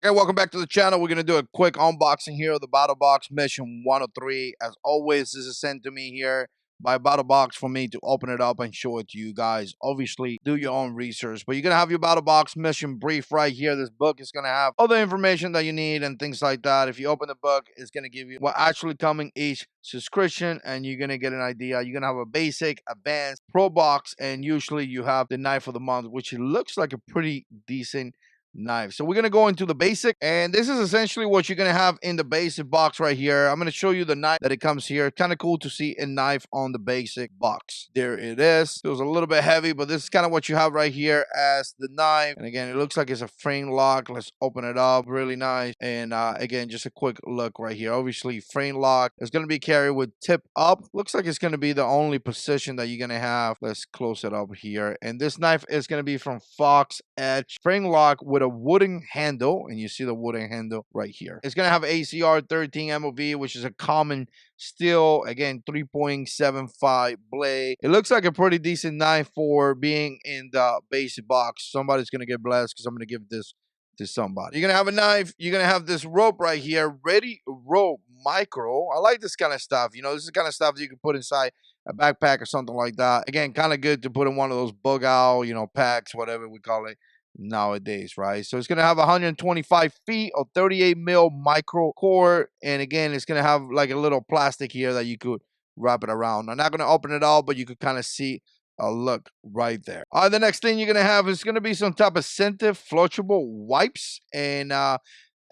Okay, welcome back to the channel. We're going to do a quick unboxing here of the Battlbox Mission 103. As always, this is sent to me here by Battlbox for me to open it up and show it to you guys. Obviously, do your own research, but you're going to have your Battlbox mission brief right here. This book is going to have all the information that you need and things like that. If you open the book, it's going to give you what actually coming each subscription, and you're going to get an idea. You're going to have a basic, advanced, pro box, and usually you have the knife of the month, which it looks like a pretty decent knife. So we're going to go into the basic, and this is essentially what you're going to have in the basic box right here. I'm going to show you the knife that it comes here. Kind of cool to see a knife on the basic box. There it is. Feels a little bit heavy, but this is kind of what you have right here as the knife. And again, it looks like it's a frame lock. Let's open it up. Really nice. And again, just a quick look right here. Obviously, frame lock is going to be carried with tip up. Looks like it's going to be the only position that you're going to have. Let's close it up here. And this knife is going to be from Fox Edge. Frame lock with a wooden handle, and you see the wooden handle right here. It's going to have ACR 13 MOV, which is a common steel, again 3.75 blade. It looks like a pretty decent knife for being in the basic box. Somebody's going to get blessed because I'm going to give this to somebody. You're going to have a knife. You're going to have this rope right here, Ready Rope Micro. I like this kind of stuff. You know, this is the kind of stuff that you can put inside a backpack or something like that. Again, kind of good to put in one of those bug out, packs, whatever we call it nowadays, right? So it's going to have 125 feet of 38 mil micro core. And again, it's going to have like a little plastic here that you could wrap it around. I'm not going to open it all, but you could kind of see a look right there. The next thing you're going to have is going to be some type of scented flushable wipes. And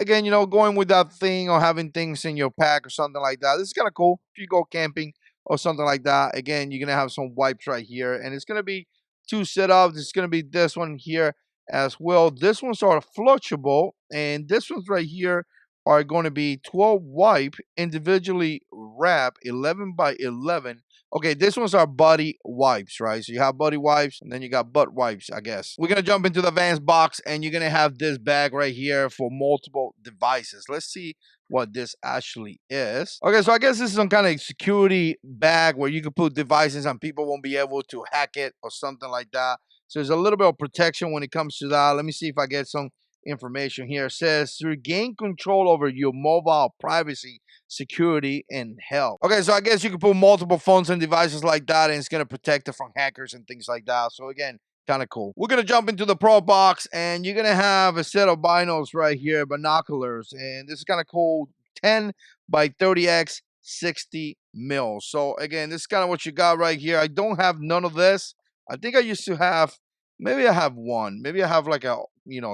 again, going with that thing or having things in your pack or something like that. This is kind of cool if you go camping or something like that. Again, you're going to have some wipes right here. And it's going to be two setups. It's going to be this one here as well. This one's are flushable, and this one's right here are going to be 12 wipe, individually wrapped, 11 by 11. Okay, this one's our body wipes, right? So you have body wipes, and then you got butt wipes, I guess. We're going to jump into the advanced box, and you're going to have this bag right here for multiple devices. Let's see what this actually is. Okay, so I guess this is some kind of security bag where you can put devices and people won't be able to hack it or something like that. So there's a little bit of protection when it comes to that. Let me see if I get some information here. It says to regain control over your mobile privacy, security, and health. Okay, so I guess you can put multiple phones and devices like that, and it's going to protect it from hackers and things like that. So again, kind of cool. We're going to jump into the Pro Box, and you're going to have a set of binos right here, binoculars. And this is kind of cool, 10 by 30x, 60 mil. So again, this is kind of what you got right here. I don't have none of this. I think I used to have, maybe I have one. Maybe I have like a,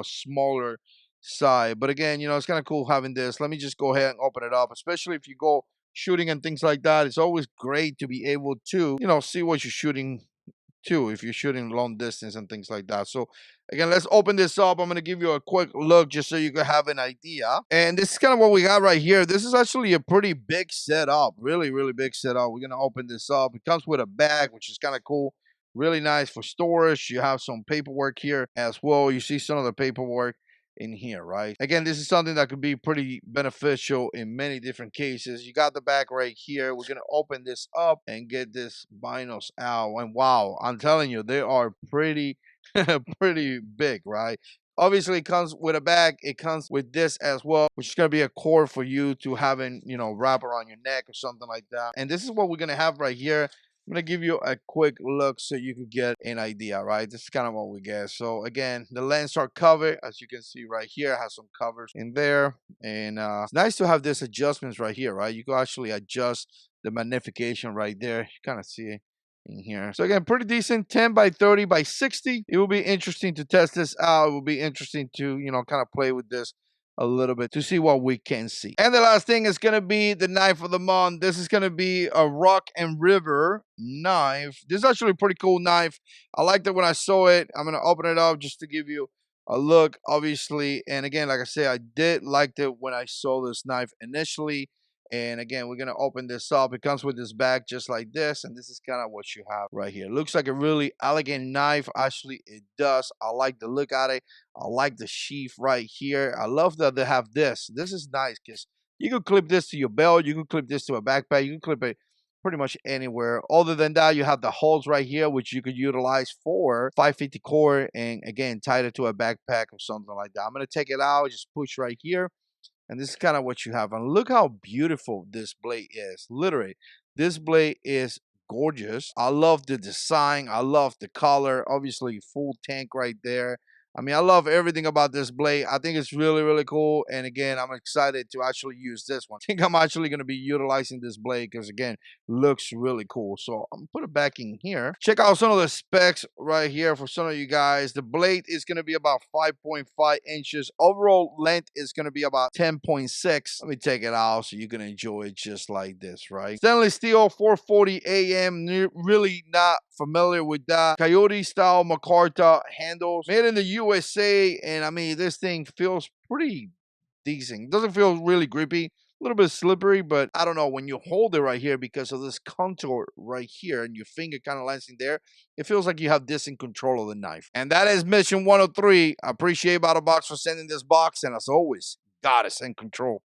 smaller side. But again, it's kind of cool having this. Let me just go ahead and open it up, especially if you go shooting and things like that. It's always great to be able to, see what you're shooting to if you're shooting long distance and things like that. So again, let's open this up. I'm going to give you a quick look just so you can have an idea. And this is kind of what we got right here. This is actually a pretty big setup, really, really big setup. We're going to open this up. It comes with a bag, which is kind of cool. Really nice for storage. You have some paperwork here as well. You see some of the paperwork in here, right? Again, this is something that could be pretty beneficial in many different cases. You got the back right here. We're going to open this up and get this binos out. And wow, I'm telling you, they are pretty, pretty big, right? Obviously, it comes with a bag. It comes with this as well, which is going to be a cord for you to having, wrap around your neck or something like that. And this is what we're going to have right here. I'm going to give you a quick look so you can get an idea, right? This is kind of what we get. So again, the lens are covered, as you can see right here. It has some covers in there. And it's nice to have this adjustments right here, right? You can actually adjust the magnification right there. You kind of see it in here. So again, pretty decent, 10 by 30 by 60. It will be interesting to test this out. It will be interesting to, kind of play with this a little bit to see what we can see. And the last thing is going to be the knife of the month. This is going to be a Rock and River knife. This is actually a pretty cool knife. I liked it when I saw it. I'm going to open it up just to give you a look, obviously. And again, like I said, I did like it when I saw this knife initially. And again, we're going to open this up. It comes with this bag just like this. And this is kind of what you have right here. Looks like a really elegant knife. Actually, it does. I like the look at it. I like the sheath right here. I love that they have this. This is nice because you can clip this to your belt. You can clip this to a backpack. You can clip it pretty much anywhere. Other than that, you have the holes right here, which you could utilize for 550 core, and again, tie it to a backpack or something like that. I'm going to take it out, just push right here. And this is kind of what you have. And look how beautiful this blade is. Literally, this blade is gorgeous. I love the design. I love the color. Obviously, full tank right there. I mean, I love everything about this blade. I think it's really, really cool. And again, I'm excited to actually use this one. I think I'm actually going to be utilizing this blade because, again, looks really cool. So I'm going to put it back in here. Check out some of the specs right here for some of you guys. The blade is going to be about 5.5 inches. Overall length is going to be about 10.6. Let me take it out so you can enjoy it just like this, right? Stainless steel 440 AM. Really not familiar with that. Coyote style micarta handles. Made in the USA. And I mean, this thing feels pretty decent. Doesn't feel really grippy. A little bit slippery, but I don't know, when you hold it right here because of this contour right here and your finger kind of lands in there, it feels like you have decent control of the knife. And that is mission 103. I appreciate Battlebox for sending this box, and as always, goddess and control.